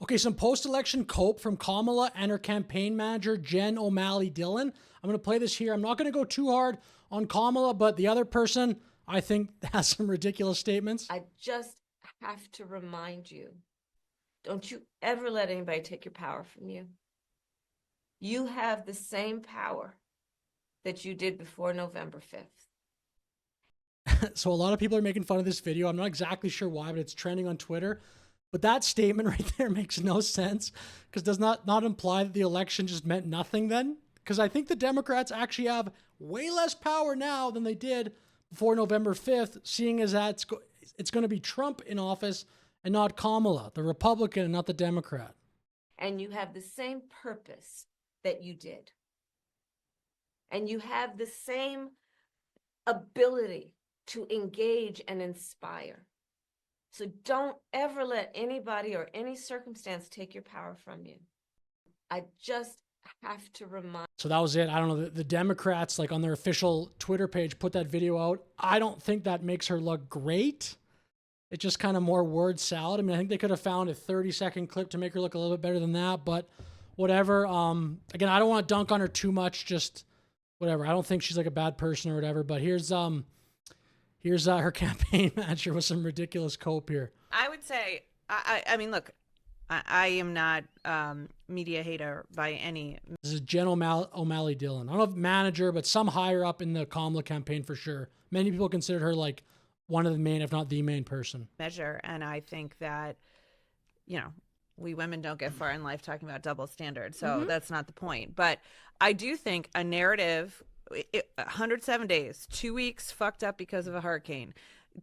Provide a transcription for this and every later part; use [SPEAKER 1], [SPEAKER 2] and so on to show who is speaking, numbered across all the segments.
[SPEAKER 1] Okay, some post-election cope from Kamala and her campaign manager, Jen O'Malley Dillon. I'm going to play this here. I'm not going to go too hard on Kamala, but the other person, I think, has some ridiculous statements.
[SPEAKER 2] I just have to remind you, don't you ever let anybody take your power from you. You have the same power that you did before November 5th.
[SPEAKER 1] So a lot of people are making fun of this video. I'm not exactly sure why, but it's trending on Twitter. But that statement right there makes no sense, because does not imply that the election just meant nothing then? Because I think the Democrats actually have way less power now than they did before November 5th, seeing as that it's going to be Trump in office and not Kamala, the Republican and not the Democrat.
[SPEAKER 2] And you have the same purpose that you did. And you have the same ability to engage and inspire. So don't ever let anybody or any circumstance take your power from you. I just have to remind.
[SPEAKER 1] So that was it. I don't know. The Democrats, like on their official Twitter page, put that video out. I don't think that makes her look great. It's just kind of more word salad. I mean, I think they could have found a 30-second clip to make her look a little bit better than that, but whatever. Again, I don't want to dunk on her too much. Just whatever. I don't think she's like a bad person or whatever, but here's her campaign manager with some ridiculous cope here.
[SPEAKER 3] I would say, I mean, look, I am not media hater by any.
[SPEAKER 1] This is Jen O'Malley Dillon. I don't know if manager, but some higher up in the Kamala campaign for sure. Many people consider her like one of the main, if not the main person.
[SPEAKER 3] Measure, and I think that, you know, we women don't get far in life talking about double standards, so that's not the point. But I do think a narrative. 107 days, 2 weeks fucked up because of a hurricane,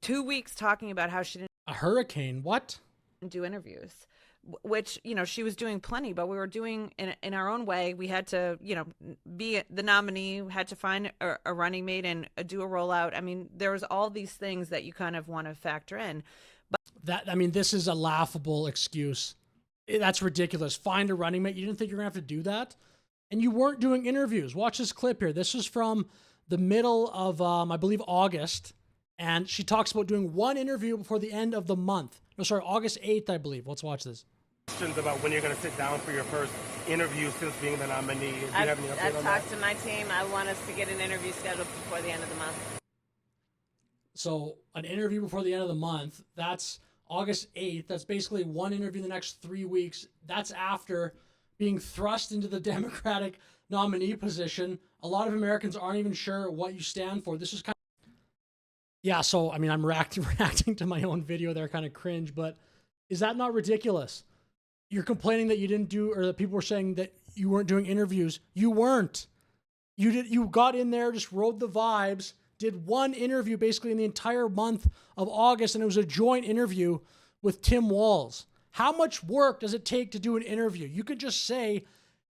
[SPEAKER 3] 2 weeks talking about how she didn't.
[SPEAKER 1] A hurricane? What?
[SPEAKER 3] Do interviews, which, you know, she was doing plenty, but we were doing in our own way. We had to, you know, be the nominee, had to find a running mate and do a rollout. I mean, there was all these things that you kind of want to factor in. But
[SPEAKER 1] that, I mean, this is a laughable excuse. That's ridiculous. Find a running mate. You didn't think you're going to have to do that? And you weren't doing interviews. Watch this clip here. This is from the middle of, I believe, August. And she talks about doing one interview before the end of the month. No, sorry, August 8th, I believe. Let's watch this.
[SPEAKER 4] Questions about when you're going to sit down for your first interview since being the nominee.
[SPEAKER 2] I've talked to my team. I want us to get an interview scheduled before the end of the month.
[SPEAKER 1] So an interview before the end of the month, that's August 8th. That's basically one interview in the next 3 weeks. That's after being thrust into the Democratic nominee position. A lot of Americans aren't even sure what you stand for. This is kind of, yeah, so, I mean, I'm reacting to my own video there, kind of cringe, but is that not ridiculous? You're complaining that you didn't do, or that people were saying that you weren't doing interviews. You weren't. You got in there, just rode the vibes, did one interview basically in the entire month of August, and it was a joint interview with Tim Walz. How much work does it take to do an interview? You could just say,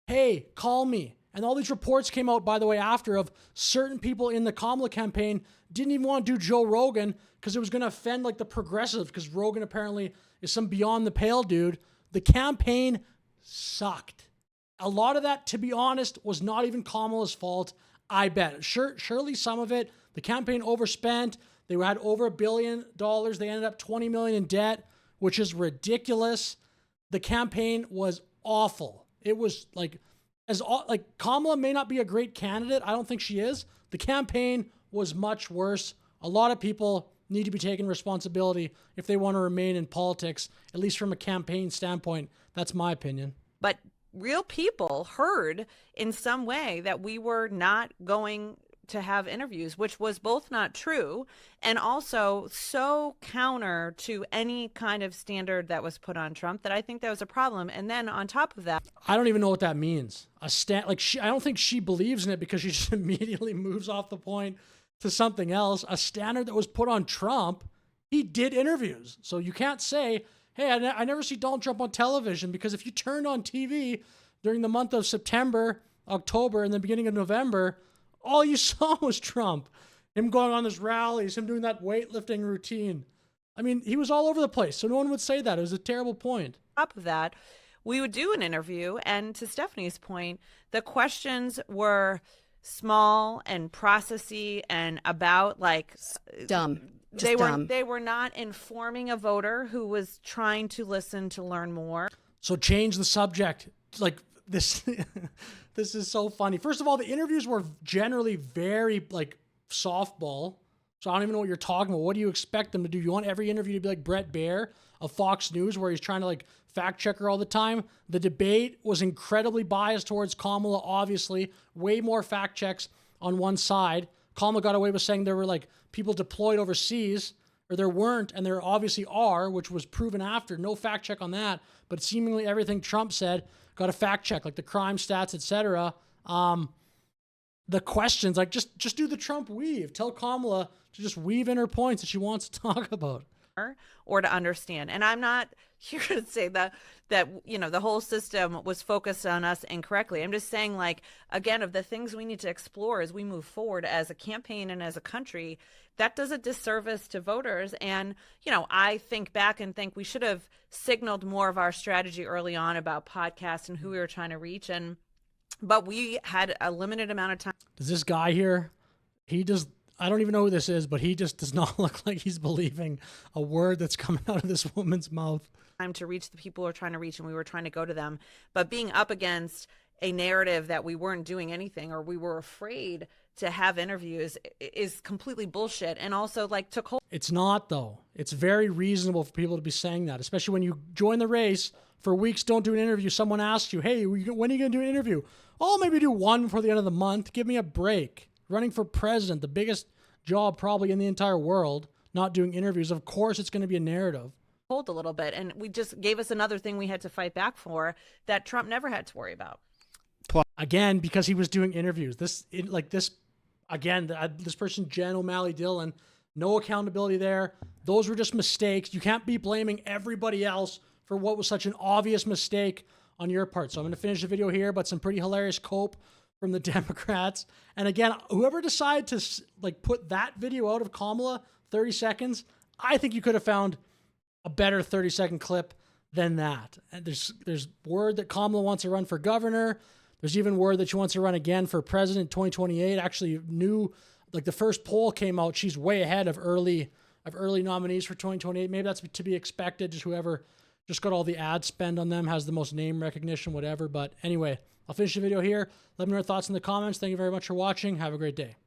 [SPEAKER 1] hey, call me. And all these reports came out, by the way, after, of certain people in the Kamala campaign didn't even want to do Joe Rogan because it was going to offend like the progressives, because Rogan apparently is some beyond the pale dude. The campaign sucked. A lot of that, to be honest, was not even Kamala's fault, I bet. Surely some of it, the campaign overspent. They had over $1 billion. They ended up $20 million in debt, which is ridiculous. The campaign was awful. It was like Kamala may not be a great candidate. I don't think she is. The campaign was much worse. A lot of people need to be taking responsibility if they want to remain in politics, at least from a campaign standpoint. That's my opinion.
[SPEAKER 3] But real people heard in some way that we were not going to have interviews, which was both not true and also so counter to any kind of standard that was put on Trump that I think that was a problem. And then on top of that,
[SPEAKER 1] I don't even know what that means. I don't think she believes in it, because she just immediately moves off the point to something else. A standard that was put on Trump, he did interviews. So you can't say, hey, I never see Donald Trump on television, because if you turned on TV during the month of September, October, and the beginning of November, all you saw was Trump, him going on his rallies, him doing that weightlifting routine. I mean, he was all over the place, so no one would say that. It was a terrible point.
[SPEAKER 3] On top of that, we would do an interview, and to Stephanie's point, the questions were small and processy and about like
[SPEAKER 5] dumb.
[SPEAKER 3] They were not informing a voter who was trying to listen to learn more.
[SPEAKER 1] So change the subject. Like this, this is so funny. First of all, the interviews were generally very like softball. So I don't even know what you're talking about. What do you expect them to do? You want every interview to be like Brett Baer of Fox News, where he's trying to like fact check her all the time? The debate was incredibly biased towards Kamala, obviously. Way more fact checks on one side. Kamala got away with saying there were like people deployed overseas, or there weren't, and there obviously are, which was proven after. No fact check on that, but seemingly everything Trump said got a fact check, like the crime stats, etc. The questions, like just do the Trump weave. Tell Kamala to just weave in her points that she wants to talk about.
[SPEAKER 3] Or to understand. And I'm not here to say that you know the whole system was focused on us incorrectly. I'm just saying, like, again, of the things we need to explore as we move forward as a campaign and as a country, that does a disservice to voters. And, you know, I think back and think we should have signaled more of our strategy early on about podcasts and who we were trying to reach. But we had a limited amount of time.
[SPEAKER 1] Does this guy here, I don't even know who this is, but he just does not look like he's believing a word that's coming out of this woman's mouth.
[SPEAKER 3] Time to reach the people we're trying to reach, and we were trying to go to them. But being up against a narrative that we weren't doing anything, or we were afraid to have interviews, is completely bullshit. And also, like, took hold.
[SPEAKER 1] It's not, though. It's very reasonable for people to be saying that, especially when you join the race for weeks, don't do an interview. Someone asks you, hey, when are you going to do an interview? Oh, maybe do one before the end of the month. Give me a break. Running for president, the biggest job probably in the entire world, not doing interviews. Of course, it's going to be a narrative.
[SPEAKER 3] Hold a little bit, and we just gave us another thing we had to fight back for that Trump never had to worry about.
[SPEAKER 1] Again, because he was doing interviews. This person, Jen O'Malley Dillon, no accountability there. Those were just mistakes. You can't be blaming everybody else for what was such an obvious mistake on your part. So I'm going to finish the video here, but some pretty hilarious cope from the Democrats. And again, whoever decided to like put that video out of Kamala, 30 seconds, I think you could have found a better 30-second clip than that. And there's word that Kamala wants to run for governor. There's even word that she wants to run again for president in 2028. Actually, like the first poll came out, she's way ahead of early nominees for 2028. Maybe that's to be expected. Just whoever just got all the ad spend on them has the most name recognition, whatever. But anyway, I'll finish the video here. Let me know your thoughts in the comments. Thank you very much for watching. Have a great day.